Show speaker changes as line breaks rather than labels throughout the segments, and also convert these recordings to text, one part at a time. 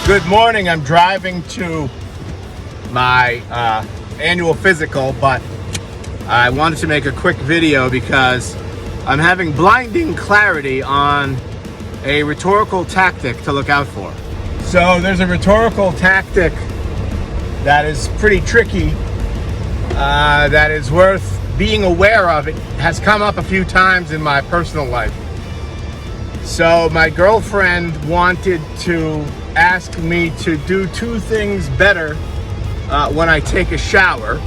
Good morning. I'm driving to my annual physical, but I wanted to make a quick video because I'm having blinding clarity on a rhetorical tactic to look out for. So there's a rhetorical tactic that is pretty tricky, that is worth being aware of. It has come up a few times in my personal life. So my girlfriend wanted to ask me to do two things better when I take a shower.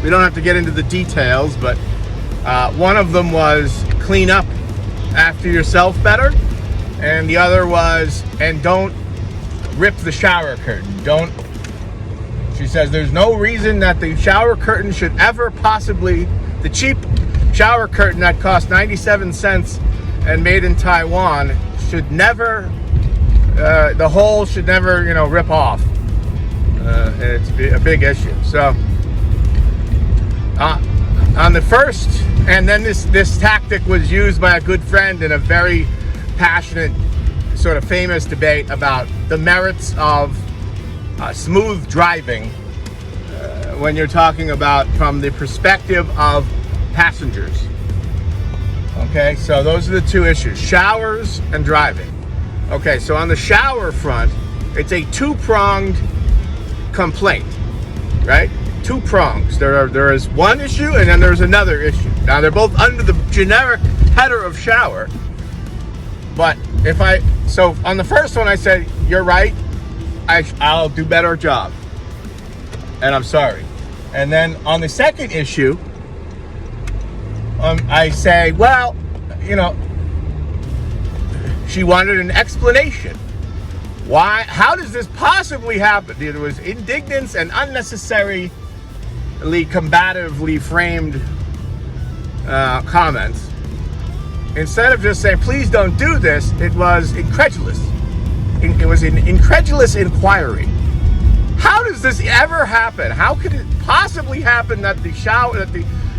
We don't have to get into the details, but one of them was clean up after yourself better, and the other was, and don't rip the shower curtain. She says there's no reason that the shower curtain should ever possibly, the cheap shower curtain that cost 97 cents and made in Taiwan should never, the hole should never, rip off. And it's a big issue. So on the first, and then this tactic was used by a good friend in a very passionate, sort of famous debate about the merits of smooth driving when you're talking about from the perspective of passengers. Okay, so those are the two issues: showers and driving. Okay, so on the shower front, it's a two-pronged complaint, right? Two prongs. There is one issue and then there's another issue. Now they're both under the generic header of shower. But so on the first one I said, you're right, I'll do better job. And I'm sorry. And then on the second issue, I say, well, she wanted an explanation. Why? How does this possibly happen? There was indignance and unnecessarily combatively framed comments. Instead of just saying, please don't do this, it was incredulous. It was an incredulous inquiry. How does this ever happen? How could it possibly happen that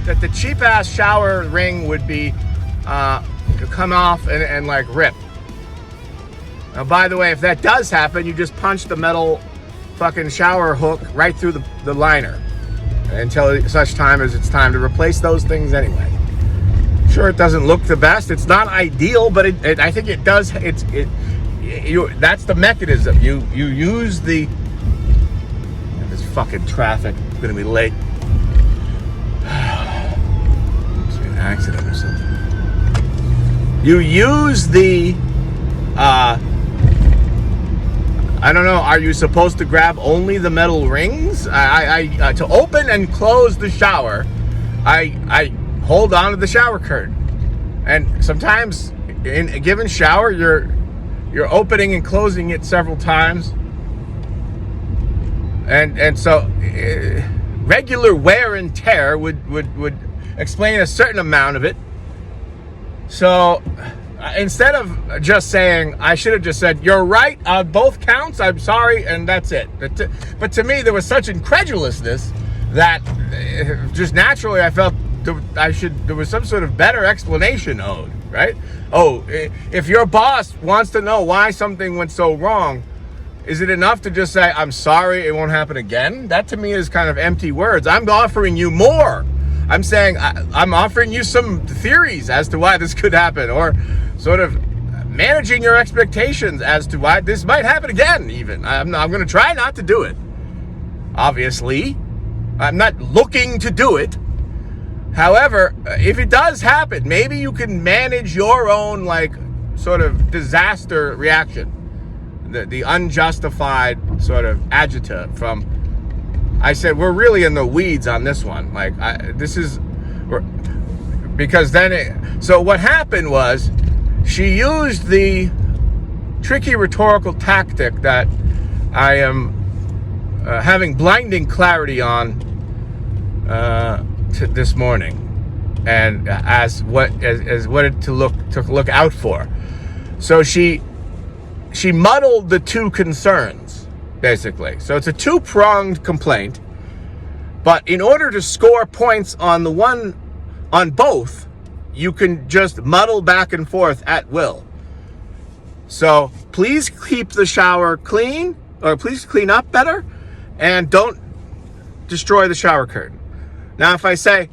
that the cheap ass shower ring would be come off and like rip? Now, by the way, if that does happen, you just punch the metal fucking shower hook right through the liner until such time as it's time to replace those things anyway. Sure, it doesn't look the best. It's not ideal, but I think it does. That's the mechanism. You use the. This fucking traffic. I'm gonna be late. It's an accident or something. You use the. I don't know. Are you supposed to grab only the metal rings? To open and close the shower, I hold on to the shower curtain, and sometimes in a given shower, you're opening and closing it several times, and so regular wear and tear would explain a certain amount of it. So. Instead of just saying, I should have just said, you're right on both counts, I'm sorry, and that's it. But to me, there was such incredulousness that just naturally I felt there was some sort of better explanation owed, right? Oh, if your boss wants to know why something went so wrong, is it enough to just say, I'm sorry, it won't happen again? That to me is kind of empty words. I'm offering you more. I'm saying, I'm offering you some theories as to why this could happen, or sort of managing your expectations as to why this might happen again, even. I'm going to try not to do it. Obviously, I'm not looking to do it. However, if it does happen, maybe you can manage your own, sort of disaster reaction. The unjustified sort of agita from... I said, we're really in the weeds on this one. Because then so what happened was she used the tricky rhetorical tactic that I am having blinding clarity on this morning, and as what to look out for. So she muddled the two concerns, basically. So it's a two-pronged complaint, but in order to score points on both, you can just muddle back and forth at will. So please keep the shower clean or please clean up better, and don't destroy the shower curtain. Now, if I say,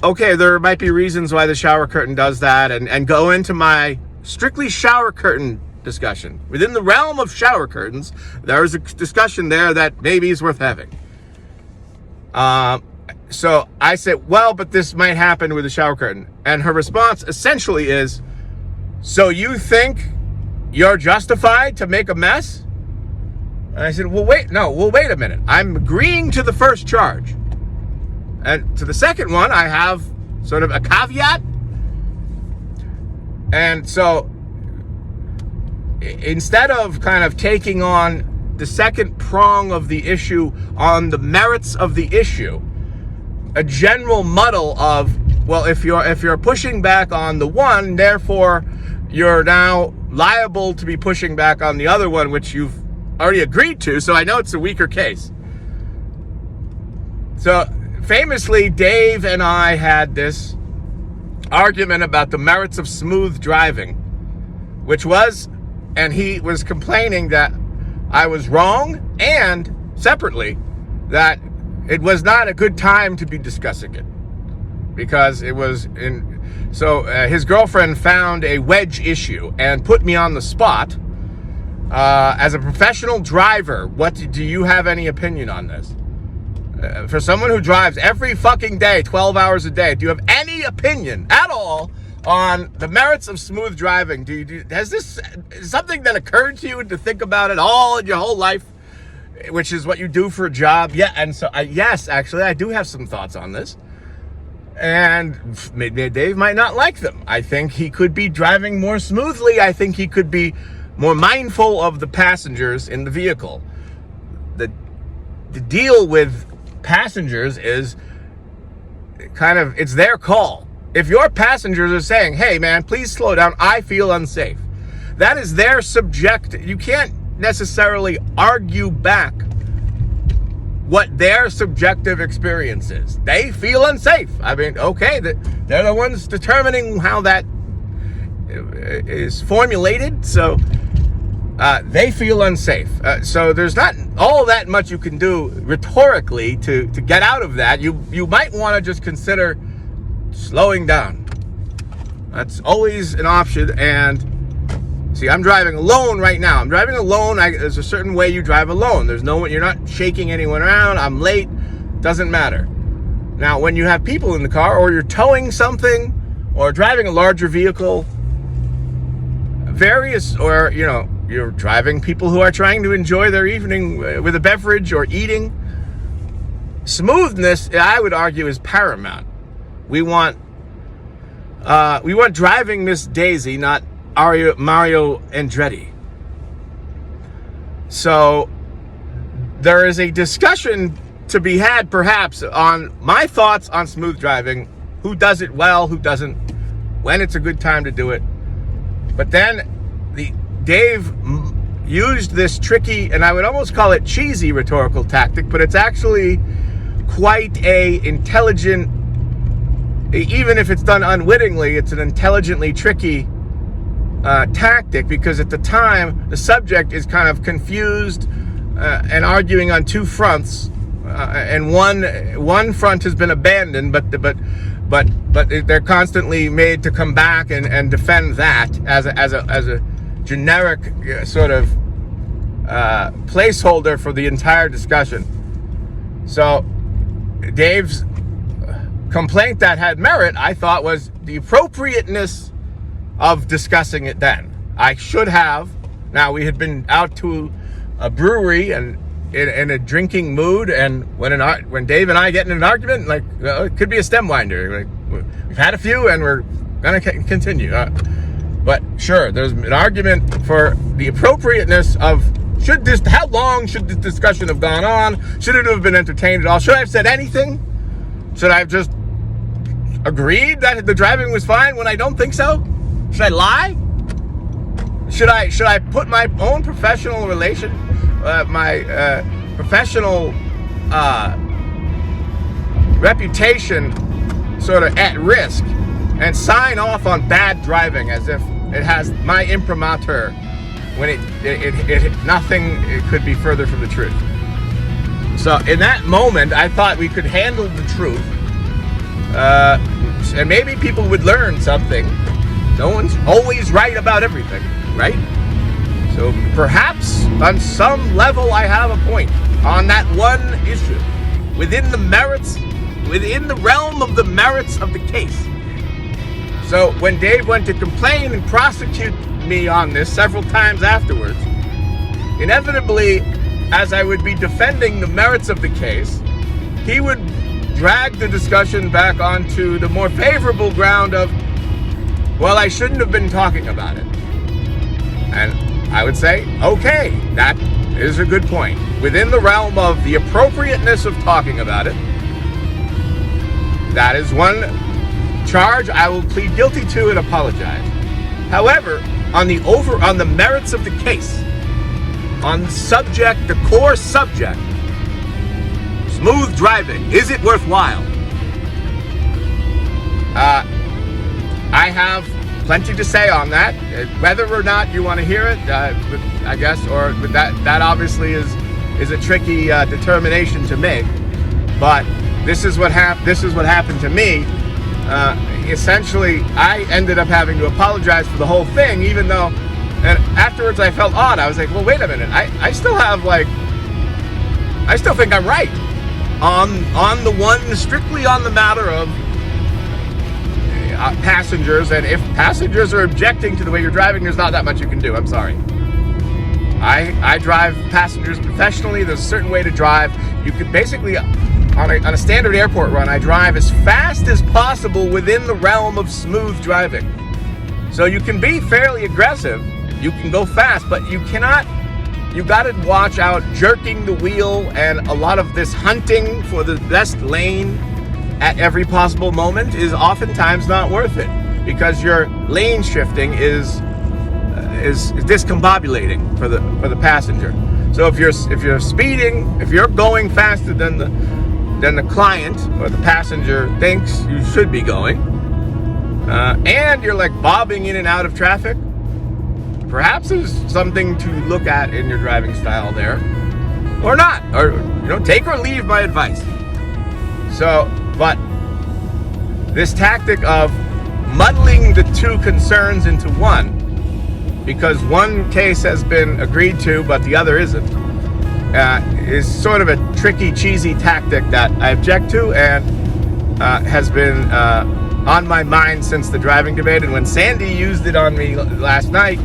okay, there might be reasons why the shower curtain does that, and go into my strictly shower curtain discussion. Within the realm of shower curtains, there is a discussion there that maybe is worth having. So I said, well, but this might happen with the shower curtain. And her response essentially is, so you think you're justified to make a mess? And I said, well, wait a minute. I'm agreeing to the first charge. And to the second one, I have sort of a caveat. And so instead of kind of taking on the second prong of the issue on the merits of the issue, a general muddle of, well, if you're pushing back on the one, therefore you're now liable to be pushing back on the other one, which you've already agreed to, so I know it's a weaker case. So famously, Dave and I had this argument about the merits of smooth driving, which was, and he was complaining that I was wrong, and separately, that it was not a good time to be discussing it, because it was in, so his girlfriend found a wedge issue and put me on the spot. As a professional driver, what do you have any opinion on this? For someone who drives every fucking day, 12 hours a day, do you have any opinion at all on the merits of smooth driving? Has this something that occurred to you to think about it all in your whole life, which is what you do for a job? Yeah, and so yes, actually, I do have some thoughts on this. And maybe Dave might not like them. I think he could be driving more smoothly. I think he could be more mindful of the passengers in the vehicle. The deal with passengers is kind of, it's their call. If your passengers are saying, hey man, please slow down, I feel unsafe, that is their you can't necessarily argue back what their subjective experience is. They feel unsafe. I mean, okay, they're the ones determining how that is formulated, so they feel unsafe. So there's not all that much you can do rhetorically to get out of that. You might want to just consider slowing down. That's always an option. And see, I'm driving alone right now. I'm driving alone. There's a certain way you drive alone. You're not shaking anyone around. I'm late. Doesn't matter. Now, when you have people in the car, or you're towing something, or driving a larger vehicle, or you're driving people who are trying to enjoy their evening with a beverage or eating, smoothness, I would argue, is paramount. We want driving Miss Daisy, not Mario Andretti. So there is a discussion to be had, perhaps, on my thoughts on smooth driving, who does it well, who doesn't, when it's a good time to do it. But then Dave used this tricky, and I would almost call it cheesy, rhetorical tactic, but it's actually quite a intelligent, even if it's done unwittingly, it's an intelligently tricky tactic, because at the time the subject is kind of confused and arguing on two fronts, and one front has been abandoned, but they're constantly made to come back and defend that as a generic sort of placeholder for the entire discussion. So Dave's complaint that had merit, I thought, was the appropriateness of discussing it then. I should have. Now, we had been out to a brewery and in a drinking mood, and when Dave and I get in an argument, like, it could be a stem winder. Like, we've had a few, and we're gonna continue. But sure, there's an argument for the appropriateness of how long should this discussion have gone on? Should it have been entertained at all? Should I have said anything? Should I have just agreed that the driving was fine when I don't think so? Should I lie? Should I put my own professional professional reputation sort of at risk and sign off on bad driving as if it has my imprimatur when it could be further from the truth. So in that moment, I thought we could handle the truth, and maybe people would learn something. No one's always right about everything, right? So perhaps on some level I have a point on that one issue, within the realm of the merits of the case. So when Dave went to complain and prosecute me on this several times afterwards, inevitably, as I would be defending the merits of the case, he would drag the discussion back onto the more favorable ground of, well, I shouldn't have been talking about it. And I would say, okay, that is a good point. Within the realm of the appropriateness of talking about it, that is one charge I will plead guilty to and apologize. However, on the merits of the case, on the subject, the core subject, smooth driving, is it worthwhile? I have plenty to say on that. Whether or not you want to hear it, I guess, or that obviously is a tricky determination to make. But this is what happened to me. Essentially, I ended up having to apologize for the whole thing, even though, and afterwards I felt odd. I was like, well, wait a minute. I still think I'm right on the one, strictly on the matter of passengers. And if passengers are objecting to the way you're driving, there's not that much you can do. I'm sorry. I drive passengers professionally. There's a certain way to drive. You could basically, on a standard airport run, I drive as fast as possible within the realm of smooth driving. So you can be fairly aggressive, you can go fast, but you gotta watch out jerking the wheel, and a lot of this hunting for the best lane at every possible moment is oftentimes not worth it, because your lane shifting is discombobulating for the passenger. So if you're speeding, if you're going faster than the client or the passenger thinks you should be going, and you're like bobbing in and out of traffic, perhaps there's something to look at in your driving style there, or not, or take or leave my advice. So, but this tactic of muddling the two concerns into one, because one case has been agreed to but the other isn't, is sort of a tricky, cheesy tactic that I object to, and has been on my mind since the driving debate. And when Sandy used it on me last night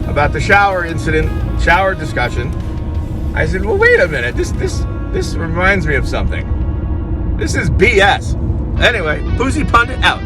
about the shower discussion, I said, well, wait a minute, this reminds me of something. This is BS. Anyway, Boozy Pundit out.